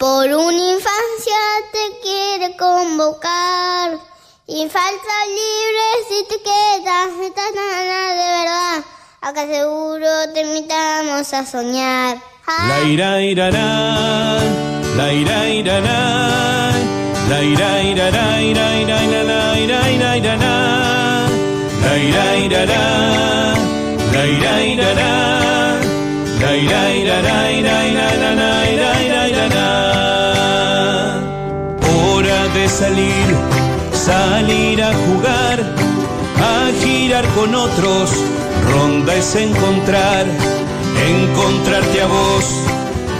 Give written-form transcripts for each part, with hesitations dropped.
Por una infancia te quiere convocar. Infancia libre si te quedas, estás nada de verdad. Acá seguro te invitamos a soñar. La ira irará, la ira irará, la ira irará, ira ira ira la ira ira irará, la ira irará, la ira irará, la ira irará, ira ira la ira ira irará. Hora de salir a jugar, a girar con otros. Ronda es encontrarte a vos,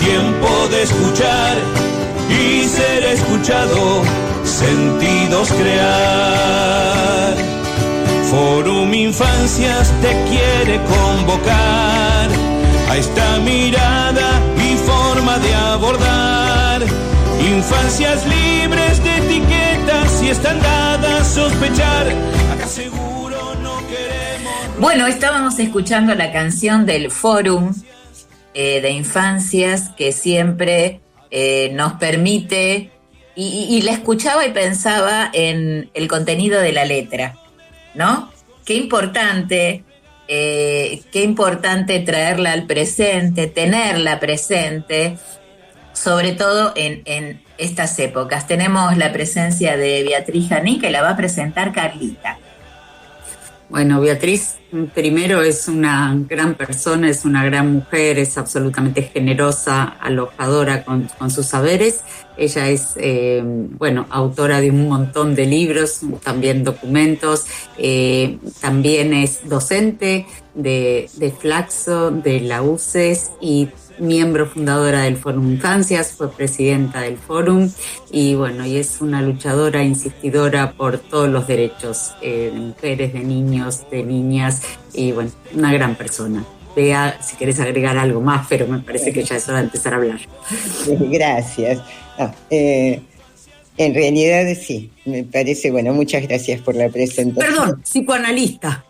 tiempo de escuchar y ser escuchado, sentidos crear. Forum Infancias te quiere convocar a esta mirada y forma de abordar. Infancias libres de etiquetas y están dadas a sospechar. Acá seguro no queremos. Bueno, estábamos escuchando la canción del Fórum de Infancias que siempre nos permite, y la escuchaba y pensaba en el contenido de la letra, ¿no? Qué importante traerla al presente, tenerla presente, sobre todo en estas épocas. Tenemos la presencia de Beatriz Janín, que la va a presentar Carlita. Bueno, Beatriz primero es una gran persona, es una gran mujer, es absolutamente generosa, alojadora con sus saberes. Ella es, autora de un montón de libros, también documentos, también es docente de Flaxo, de la UCES y miembro fundadora del Fórum Infancias, fue presidenta del Fórum y es una luchadora, insistidora por todos los derechos de mujeres, de niños, de niñas y una gran persona. Bea, si querés agregar algo más, pero me parece que ya es hora de empezar a hablar. Gracias. En realidad sí, me parece, muchas gracias por la presentación. Perdón, psicoanalista.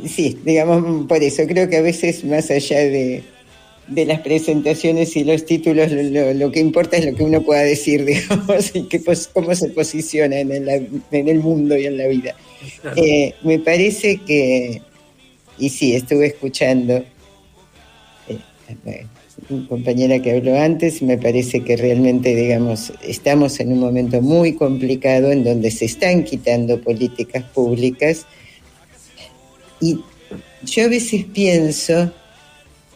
Sí, digamos, por eso creo que a veces más allá de las presentaciones y los títulos, lo que importa es lo que uno pueda decir, digamos, y cómo se posiciona en el mundo y en la vida. Claro. Me parece que, y sí, estuve escuchando una compañera que habló antes, me parece que realmente, digamos, estamos en un momento muy complicado en donde se están quitando políticas públicas. Y yo a veces pienso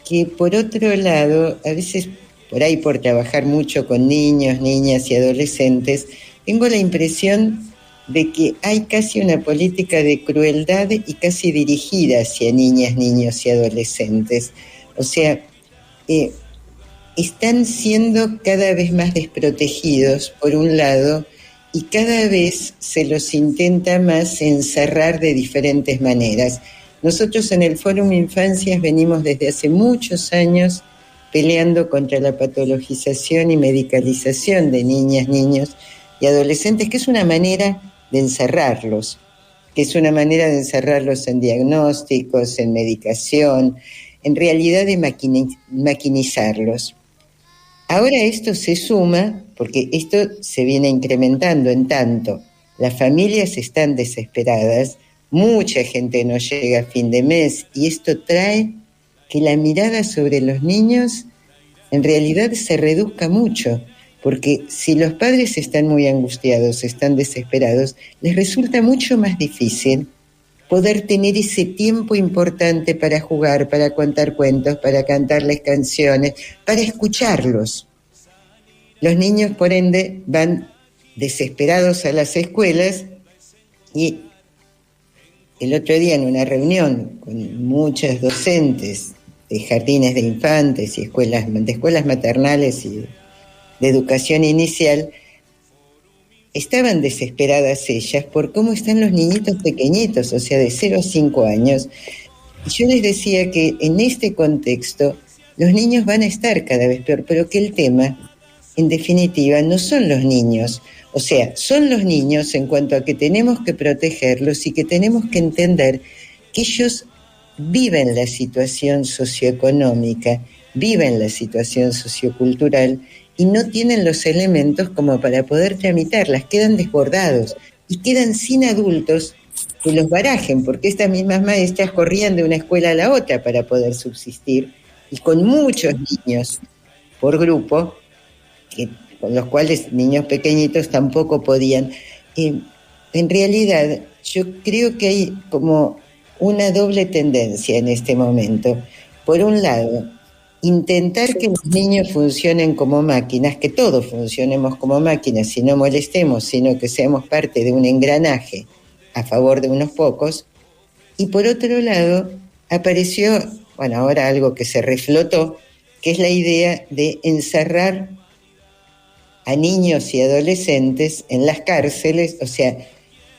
que por otro lado, a veces por ahí por trabajar mucho con niños, niñas y adolescentes, tengo la impresión de que hay casi una política de crueldad y casi dirigida hacia niñas, niños y adolescentes. O sea, están siendo cada vez más desprotegidos por un lado y cada vez se los intenta más encerrar de diferentes maneras. Nosotros en el Fórum Infancias venimos desde hace muchos años peleando contra la patologización y medicalización de niñas, niños y adolescentes, que es una manera de encerrarlos, en diagnósticos, en medicación, en realidad de maquinizarlos. Ahora esto se suma, porque esto se viene incrementando en tanto las familias están desesperadas, mucha gente no llega a fin de mes y esto trae que la mirada sobre los niños en realidad se reduzca mucho, porque si los padres están muy angustiados, están desesperados, les resulta mucho más difícil poder tener ese tiempo importante para jugar, para contar cuentos, para cantarles canciones, para escucharlos. Los niños, por ende, van desesperados a las escuelas y el otro día en una reunión con muchas docentes de jardines de infantes y de escuelas maternales y de educación inicial, estaban desesperadas ellas por cómo están los niñitos pequeñitos, o sea, de 0 a 5 años. Y yo les decía que en este contexto los niños van a estar cada vez peor, pero que el tema, en definitiva, no son los niños. O sea, son los niños en cuanto a que tenemos que protegerlos y que tenemos que entender que ellos viven la situación socioeconómica, viven la situación sociocultural y no tienen los elementos como para poder tramitarlas, quedan desbordados y quedan sin adultos que los barajen, porque estas mismas maestras corrían de una escuela a la otra para poder subsistir, y con muchos niños por grupo, con los cuales niños pequeñitos tampoco podían. En realidad, yo creo que hay como una doble tendencia en este momento. Por un lado, intentar que los niños funcionen como máquinas, que todos funcionemos como máquinas y no molestemos, sino que seamos parte de un engranaje a favor de unos pocos. Y por otro lado, apareció, bueno, ahora algo que se reflotó, que es la idea de encerrar a niños y adolescentes en las cárceles, o sea,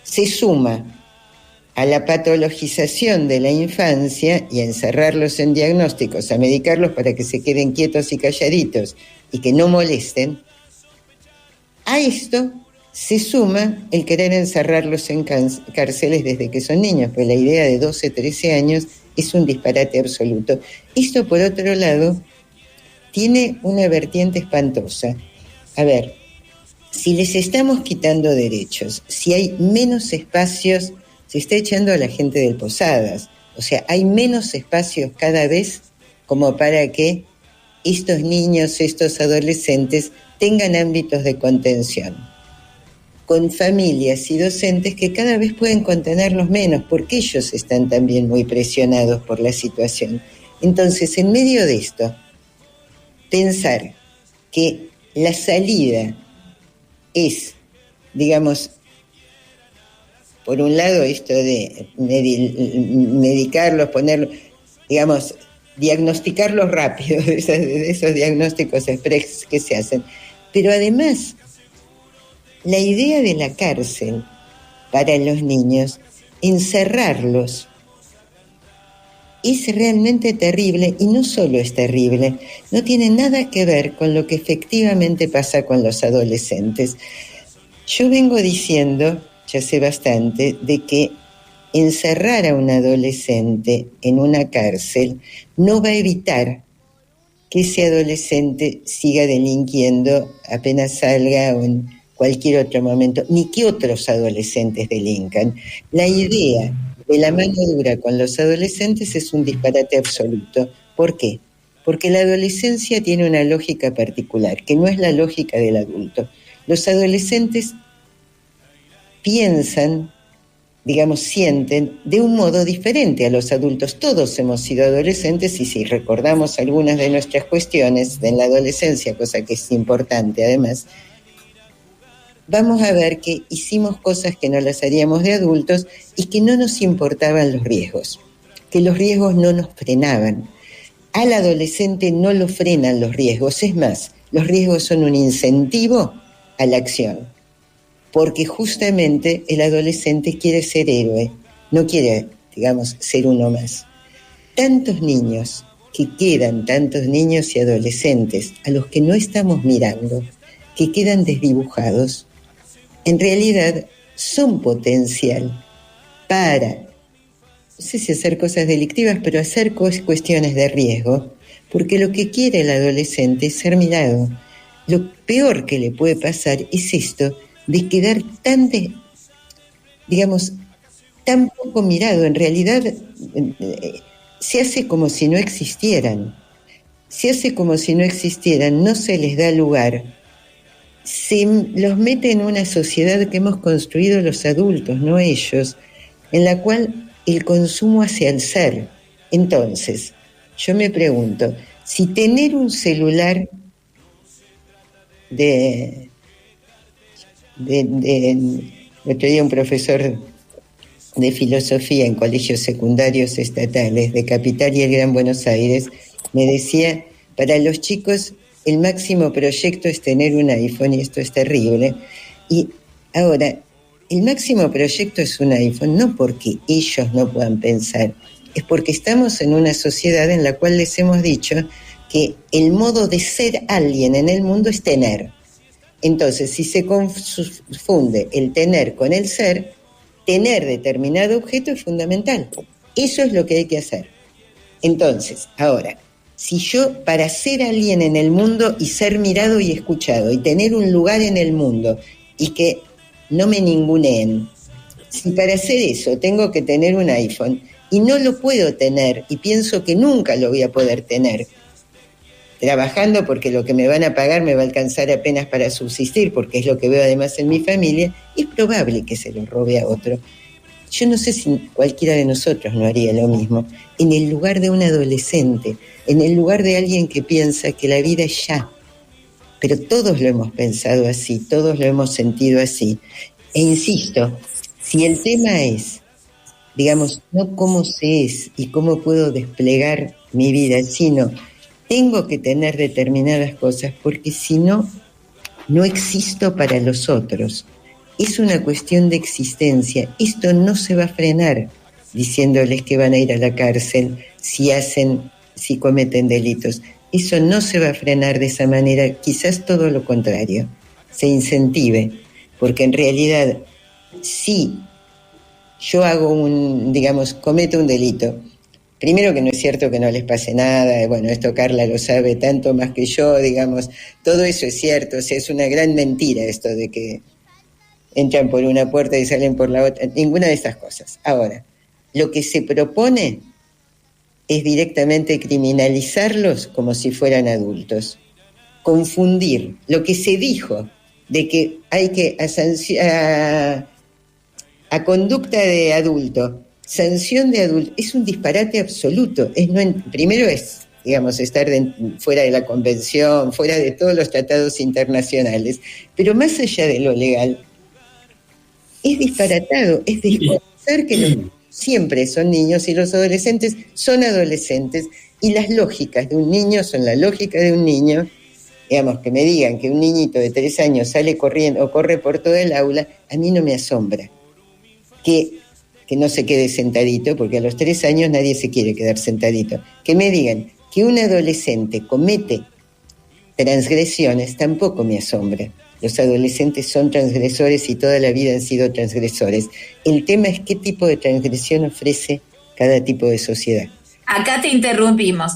se suma a la patologización de la infancia y a encerrarlos en diagnósticos, a medicarlos para que se queden quietos y calladitos y que no molesten. A esto se suma el querer encerrarlos en cárceles desde que son niños, pues la idea de 12, 13 años es un disparate absoluto. Esto, por otro lado, tiene una vertiente espantosa. A ver, si les estamos quitando derechos, si hay menos espacios, se está echando a la gente del Posadas, o sea, hay menos espacios cada vez como para que estos niños, estos adolescentes tengan ámbitos de contención, con familias y docentes que cada vez pueden contenerlos menos, porque ellos están también muy presionados por la situación. Entonces, en medio de esto, pensar que la salida es, digamos, por un lado esto de medicarlos, ponerlos, digamos, diagnosticarlos rápido, de esos diagnósticos express que se hacen. Pero además, la idea de la cárcel para los niños, encerrarlos, es realmente terrible, y no solo es terrible, no tiene nada que ver con lo que efectivamente pasa con los adolescentes. Yo vengo diciendo ya sé bastante de que encerrar a un adolescente en una cárcel no va a evitar que ese adolescente siga delinquiendo apenas salga o en cualquier otro momento, ni que otros adolescentes delincan. La idea de la mano dura con los adolescentes es un disparate absoluto. ¿Por qué? Porque la adolescencia tiene una lógica particular, que no es la lógica del adulto. Los adolescentes piensan, digamos, sienten de un modo diferente a los adultos. Todos hemos sido adolescentes y si recordamos algunas de nuestras cuestiones de la adolescencia, cosa que es importante además, vamos a ver que hicimos cosas que no las haríamos de adultos y que no nos importaban los riesgos, que los riesgos no nos frenaban. Al adolescente no lo frenan los riesgos, es más, los riesgos son un incentivo a la acción. Porque justamente el adolescente quiere ser héroe, no quiere, digamos, ser uno más. Tantos niños que quedan, tantos niños y adolescentes a los que no estamos mirando, que quedan desdibujados, en realidad son potencial para, no sé si hacer cosas delictivas, pero hacer cuestiones de riesgo, porque lo que quiere el adolescente es ser mirado. Lo peor que le puede pasar es esto, de quedar tan poco mirado. En realidad se hace como si no existieran. Se hace como si no existieran, no se les da lugar. Se los mete en una sociedad que hemos construido los adultos, no ellos, en la cual el consumo hace al ser. Entonces, yo me pregunto, si tener un celular el otro día un profesor de filosofía en colegios secundarios estatales de Capital y el Gran Buenos Aires me decía, para los chicos el máximo proyecto es tener un iPhone y esto es terrible. Y ahora, el máximo proyecto es un iPhone no porque ellos no puedan pensar, es porque estamos en una sociedad en la cual les hemos dicho que el modo de ser alguien en el mundo es tener. Entonces, si se confunde el tener con el ser, tener determinado objeto es fundamental. Eso es lo que hay que hacer. Entonces, ahora, si yo, para ser alguien en el mundo y ser mirado y escuchado y tener un lugar en el mundo y que no me ninguneen, si para hacer eso tengo que tener un iPhone y no lo puedo tener y pienso que nunca lo voy a poder tener, trabajando porque lo que me van a pagar me va a alcanzar apenas para subsistir, porque es lo que veo además en mi familia, es probable que se lo robe a otro. Yo no sé si cualquiera de nosotros no haría lo mismo, en el lugar de un adolescente, en el lugar de alguien que piensa que la vida es ya. Pero todos lo hemos pensado así, todos lo hemos sentido así. E insisto, si el tema es, digamos, no cómo se es y cómo puedo desplegar mi vida, sino tengo que tener determinadas cosas, porque si no, no existo para los otros. Es una cuestión de existencia. Esto no se va a frenar diciéndoles que van a ir a la cárcel si cometen delitos. Eso no se va a frenar de esa manera, quizás todo lo contrario, se incentive, porque en realidad, si yo cometo un delito, primero que no es cierto que no les pase nada, bueno, esto Carla lo sabe tanto más que yo, digamos, todo eso es cierto, o sea, es una gran mentira esto de que entran por una puerta y salen por la otra, ninguna de estas cosas. Ahora, lo que se propone es directamente criminalizarlos como si fueran adultos, confundir lo que se dijo de que hay que a conducta de adulto, sanción de adulto, es un disparate absoluto. Primero es, digamos, estar fuera de la convención, fuera de todos los tratados internacionales, pero más allá de lo legal, es disparatado, es desconocer que los niños siempre son niños y los adolescentes son adolescentes, y las lógicas de un niño son la lógica de un niño. Digamos, que me digan que un niñito de 3 años sale corriendo o corre por todo el aula, a mí no me asombra que no se quede sentadito, porque a los 3 años nadie se quiere quedar sentadito. Que me digan que un adolescente comete transgresiones, tampoco me asombra. Los adolescentes son transgresores y toda la vida han sido transgresores. El tema es qué tipo de transgresión ofrece cada tipo de sociedad. Acá te interrumpimos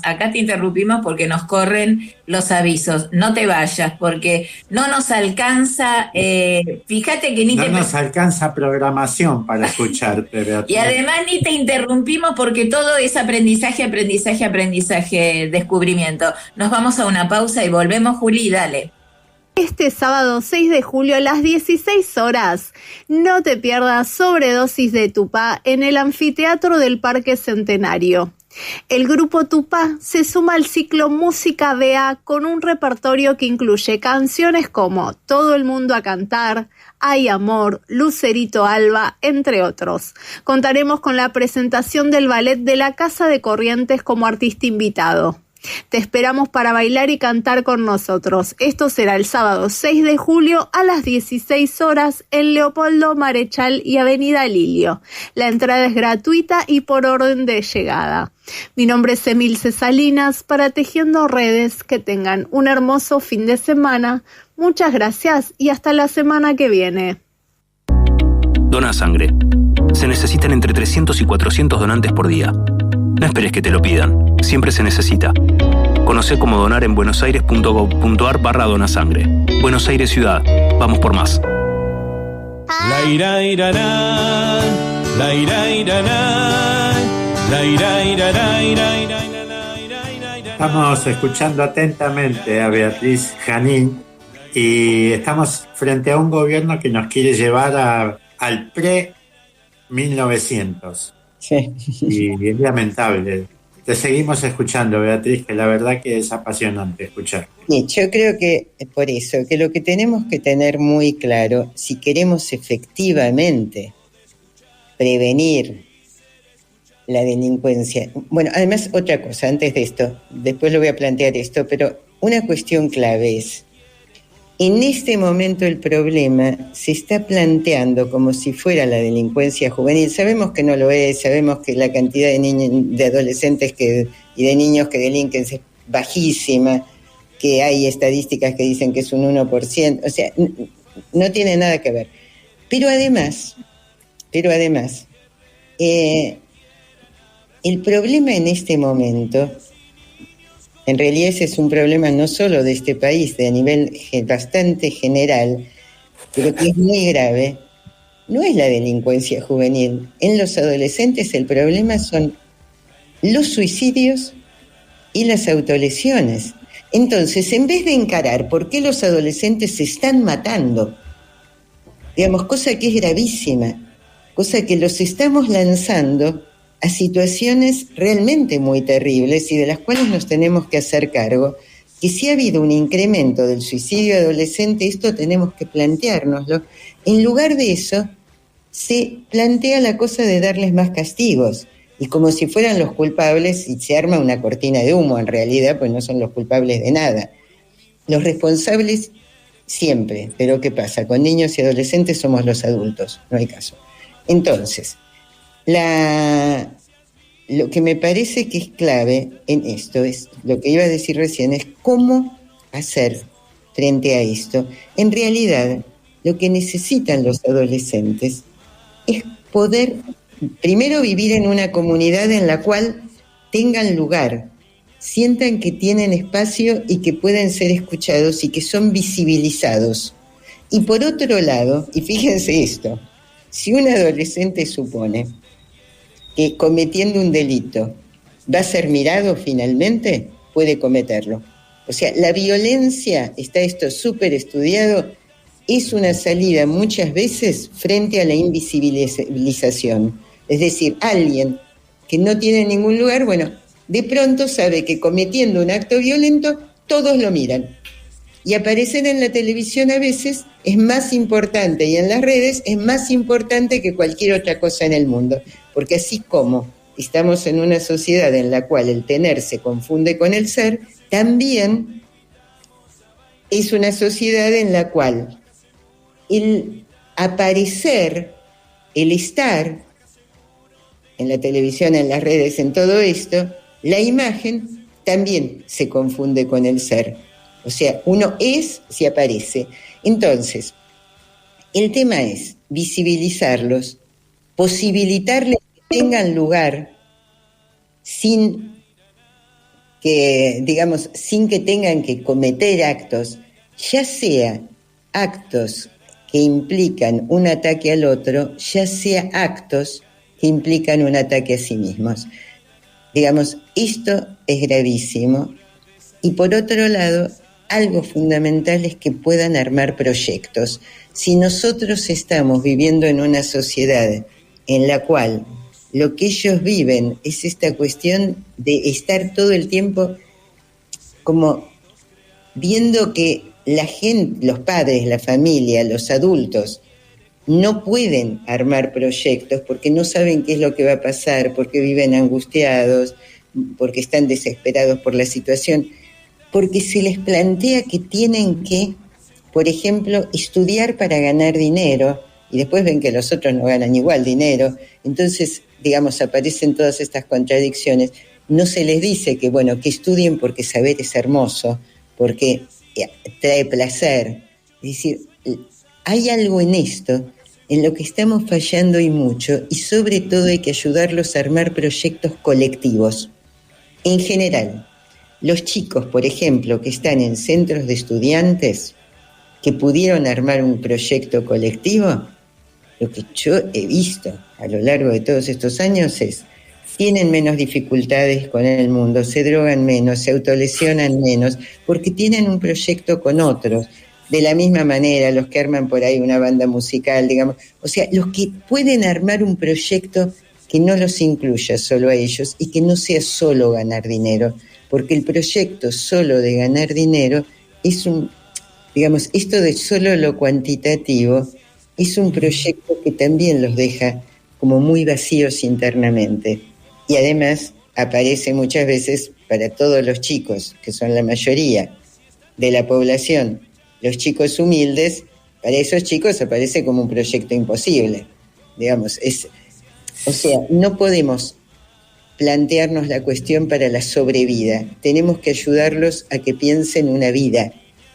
porque nos corren los avisos. No te vayas, porque no nos alcanza, fíjate que no nos alcanza programación para escucharte, Beatriz. Y además ni te interrumpimos porque todo es aprendizaje, descubrimiento. Nos vamos a una pausa y volvemos, Juli, dale. Este sábado 6 de julio a las 16 horas, no te pierdas Sobredosis de Tupá en el anfiteatro del Parque Centenario. El grupo Tupá se suma al ciclo Música BA con un repertorio que incluye canciones como Todo el mundo a cantar, Hay amor, Lucerito Alba, entre otros. Contaremos con la presentación del ballet de la Casa de Corrientes como artista invitado. Te esperamos para bailar y cantar con nosotros. Esto será el sábado 6 de julio a las 16 horas en Leopoldo Marechal y Avenida Lilio. La entrada es gratuita y por orden de llegada. Mi nombre es Emilce Salinas para Tejiendo Redes. Que tengan un hermoso fin de semana. Muchas gracias y hasta la semana que viene. Dona sangre. Se necesitan entre 300 y 400 donantes por día. No esperes que te lo pidan. Siempre se necesita. Conoce cómo donar en buenosaires.gov.ar/donasangre. Buenos Aires Ciudad. Vamos por más. La ira irará, la ira irará, la ira irará, ira ira ira. Estamos escuchando atentamente a Beatriz Janín y estamos frente a un gobierno que nos quiere llevar al pre-1900. Sí. Y es lamentable. Te seguimos escuchando, Beatriz, que la verdad que es apasionante escuchar. Sí, yo creo que por eso, que lo que tenemos que tener muy claro, si queremos efectivamente prevenir la delincuencia. Bueno, además otra cosa, antes de esto, después lo voy a plantear esto, pero una cuestión clave es, en este momento el problema se está planteando como si fuera la delincuencia juvenil. Sabemos que no lo es, sabemos que la cantidad de niños, de adolescentes y de niños que delinquen es bajísima, que hay estadísticas que dicen que es un 1%, o sea, no tiene nada que ver. Pero además, el problema en este momento, en realidad ese es un problema no solo de este país, de a nivel bastante general, pero que es muy grave, no es la delincuencia juvenil. En los adolescentes el problema son los suicidios y las autolesiones. Entonces, en vez de encarar por qué los adolescentes se están matando, digamos, cosa que es gravísima, cosa que los estamos lanzando a situaciones realmente muy terribles y de las cuales nos tenemos que hacer cargo, que si ha habido un incremento del suicidio adolescente, esto tenemos que planteárnoslo. En lugar de eso, se plantea la cosa de darles más castigos, y como si fueran los culpables, y se arma una cortina de humo en realidad, pues no son los culpables de nada. Los responsables siempre, pero ¿qué pasa? Con niños y adolescentes somos los adultos, no hay caso. Entonces, lo que me parece que es clave en esto, es lo que iba a decir recién, es cómo hacer frente a esto. En realidad, lo que necesitan los adolescentes es poder, primero, vivir en una comunidad en la cual tengan lugar, sientan que tienen espacio y que pueden ser escuchados y que son visibilizados. Y por otro lado, y fíjense esto, si un adolescente supone que cometiendo un delito va a ser mirado finalmente, puede cometerlo. O sea, la violencia, está esto súper estudiado, es una salida muchas veces frente a la invisibilización. Es decir, alguien que no tiene ningún lugar, bueno, de pronto sabe que cometiendo un acto violento todos lo miran. Y aparecer en la televisión a veces es más importante, y en las redes es más importante que cualquier otra cosa en el mundo. Porque así como estamos en una sociedad en la cual el tener se confunde con el ser, también es una sociedad en la cual el aparecer, el estar en la televisión, en las redes, en todo esto, la imagen también se confunde con el ser. O sea, uno es si aparece. Entonces, el tema es visibilizarlos, posibilitarles que tengan lugar sin que, digamos, sin que tengan que cometer actos, ya sea actos que implican un ataque al otro, ya sea actos que implican un ataque a sí mismos. Digamos, esto es gravísimo. Y por otro lado, algo fundamental es que puedan armar proyectos. Si nosotros estamos viviendo en una sociedad en la cual lo que ellos viven es esta cuestión de estar todo el tiempo como viendo que la gente, los padres, la familia, los adultos, no pueden armar proyectos porque no saben qué es lo que va a pasar, porque viven angustiados, porque están desesperados por la situación, porque se les plantea que tienen que, por ejemplo, estudiar para ganar dinero, y después ven que los otros no ganan igual dinero, entonces, digamos, aparecen todas estas contradicciones. No se les dice que, bueno, que estudien porque saber es hermoso, porque trae placer. Es decir, hay algo en esto en lo que estamos fallando y mucho, y sobre todo hay que ayudarlos a armar proyectos colectivos. En general, los chicos, por ejemplo, que están en centros de estudiantes, que pudieron armar un proyecto colectivo, lo que yo he visto a lo largo de todos estos años es, tienen menos dificultades con el mundo, se drogan menos, se autolesionan menos, porque tienen un proyecto con otros. De la misma manera, los que arman por ahí una banda musical, digamos, o sea, los que pueden armar un proyecto que no los incluya solo a ellos y que no sea solo ganar dinero, porque el proyecto solo de ganar dinero es un, digamos, esto de solo lo cuantitativo, es un proyecto que también los deja como muy vacíos internamente. Y además aparece muchas veces para todos los chicos, que son la mayoría de la población, los chicos humildes, para esos chicos aparece como un proyecto imposible. Digamos, o sea, no podemos plantearnos la cuestión para la sobrevida. Tenemos que ayudarlos a que piensen una vida,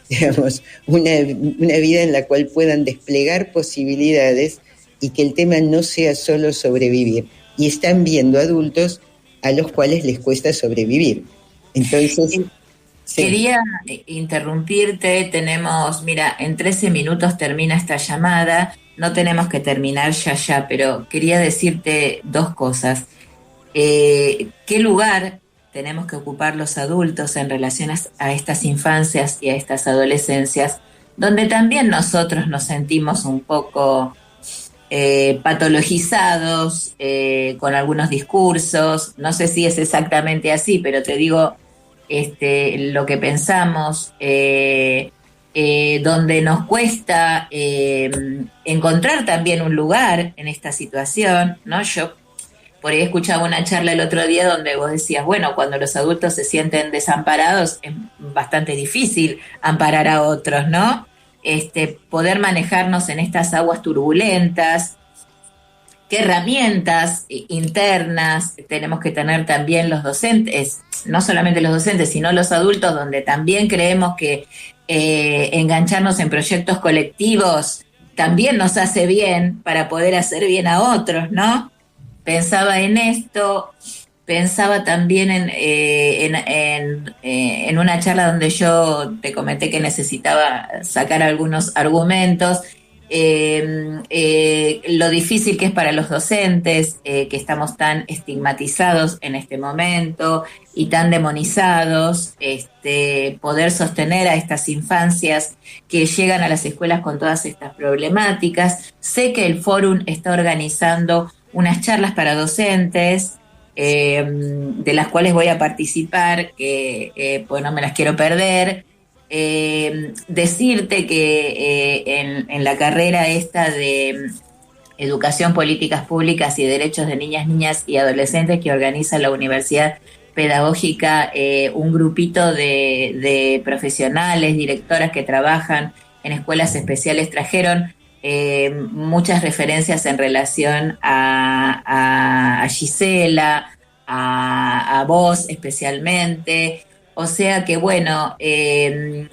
digamos, una vida en la cual puedan desplegar posibilidades y que el tema no sea solo sobrevivir. Y están viendo adultos a los cuales les cuesta sobrevivir. Entonces, sí. Quería interrumpirte, tenemos, mira, en 13 minutos termina esta llamada, no tenemos que terminar ya, pero quería decirte dos cosas. ¿Qué lugar tenemos que ocupar los adultos en relación a estas infancias y a estas adolescencias, donde también nosotros nos sentimos un poco patologizados con algunos discursos? No sé si es exactamente así, pero te digo lo que pensamos, donde nos cuesta encontrar también un lugar en esta situación, ¿no? Yo por ahí escuchaba una charla el otro día donde vos decías, bueno, cuando los adultos se sienten desamparados es bastante difícil amparar a otros, ¿no? Poder manejarnos en estas aguas turbulentas. ¿Qué herramientas internas tenemos que tener también los docentes? No solamente los docentes, sino los adultos, donde también creemos que engancharnos en proyectos colectivos también nos hace bien para poder hacer bien a otros, ¿no? Pensaba en esto, pensaba también en una charla donde yo te comenté que necesitaba sacar algunos argumentos, lo difícil que es para los docentes, que estamos tan estigmatizados en este momento y tan demonizados, poder sostener a estas infancias que llegan a las escuelas con todas estas problemáticas. Sé que el Fórum está organizando unas charlas para docentes, de las cuales voy a participar, que pues no me las quiero perder. Decirte que en la carrera esta de Educación, Políticas Públicas y Derechos de Niñas y Adolescentes que organiza la Universidad Pedagógica, un grupito de profesionales, directoras que trabajan en escuelas especiales trajeron muchas referencias en relación a Gisela, a vos especialmente. O sea que, bueno, qué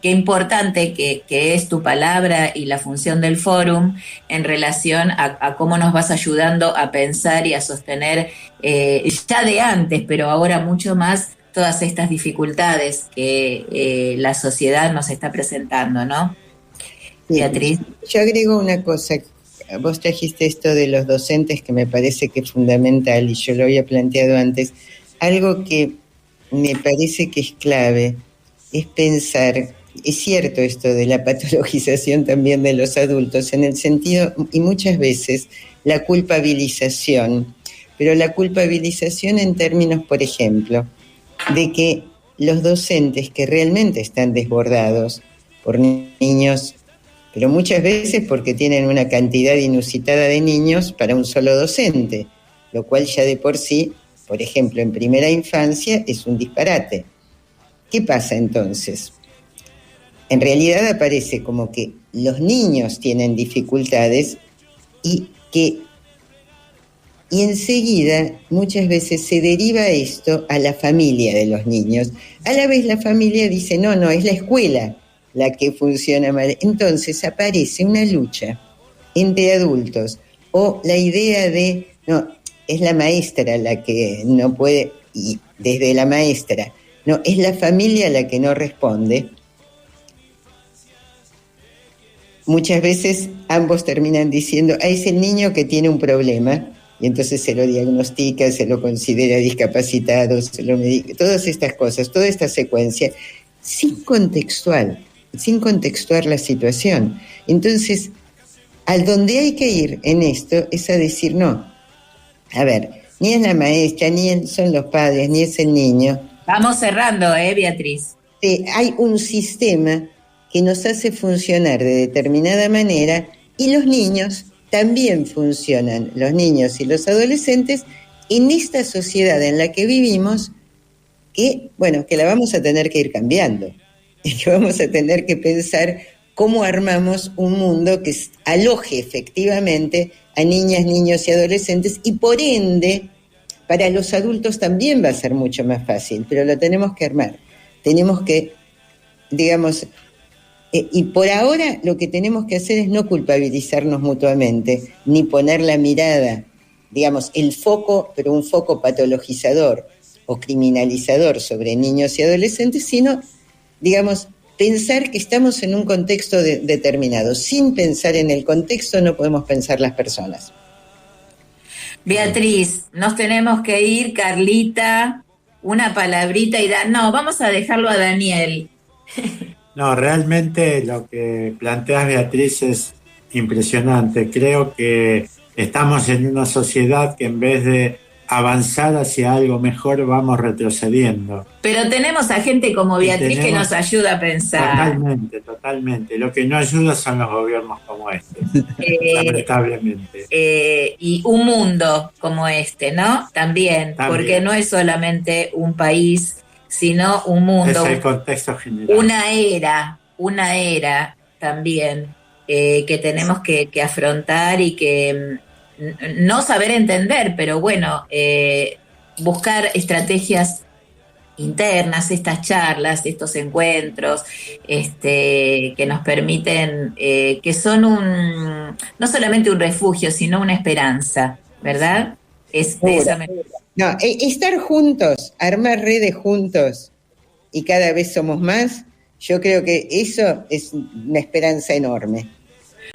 importante que es tu palabra y la función del Fórum en relación a cómo nos vas ayudando a pensar y a sostener, ya de antes, pero ahora mucho más, todas estas dificultades que la sociedad nos está presentando, ¿no? Beatriz. Yo agrego una cosa. Vos trajiste esto de los docentes que me parece que es fundamental y yo lo había planteado antes. Algo que me parece que es clave es pensar, es cierto esto de la patologización también de los adultos, en el sentido, y muchas veces, la culpabilización, pero la culpabilización en términos, por ejemplo, de que los docentes que realmente están desbordados por niños, pero muchas veces porque tienen una cantidad inusitada de niños para un solo docente, lo cual ya de por sí, por ejemplo, en primera infancia, es un disparate. ¿Qué pasa entonces? En realidad aparece como que los niños tienen dificultades y enseguida muchas veces se deriva esto a la familia de los niños. A la vez la familia dice, no, es la escuela la que funciona mal. Entonces aparece una lucha entre adultos o la idea de, no, es la maestra la que no puede, y desde la maestra, no, es la familia la que no responde. Muchas veces ambos terminan diciendo, es el niño que tiene un problema, y entonces se lo diagnostica, se lo considera discapacitado, se lo medica, todas estas cosas, toda esta secuencia, sin contextuar la situación. Entonces, al donde hay que ir en esto es a decir, no, a ver, ni es la maestra, ni son los padres, ni es el niño. Vamos cerrando, Beatriz. Hay un sistema que nos hace funcionar de determinada manera y los niños también funcionan, los niños y los adolescentes, en esta sociedad en la que vivimos, que la vamos a tener que ir cambiando y que vamos a tener que pensar cómo armamos un mundo que aloje efectivamente a niñas, niños y adolescentes, y por ende, para los adultos también va a ser mucho más fácil, pero lo tenemos que armar. Tenemos que, digamos, y por ahora lo que tenemos que hacer es no culpabilizarnos mutuamente, ni poner la mirada digamos, el foco, pero un foco patologizador o criminalizador sobre niños y adolescentes, sino, digamos, pensar que estamos en un contexto determinado. Sin pensar en el contexto no podemos pensar las personas. Beatriz, nos tenemos que ir. Carlita, una palabrita y no, vamos a dejarlo a Daniel. No, realmente lo que planteas, Beatriz, es impresionante. Creo que estamos en una sociedad que en vez de avanzar hacia algo mejor vamos retrocediendo. Pero tenemos a gente como Beatriz que nos ayuda a pensar. Totalmente. Lo que no ayuda son los gobiernos como este, lamentablemente. Y un mundo como este, ¿no? También, porque no es solamente un país, sino un mundo. Es el contexto general. Una era también que tenemos que afrontar y que no saber entender, pero bueno, buscar estrategias internas, estas charlas, estos encuentros, que nos permiten, que son no solamente un refugio, sino una esperanza, ¿verdad? No, estar juntos, armar redes juntos y cada vez somos más, yo creo que eso es una esperanza enorme.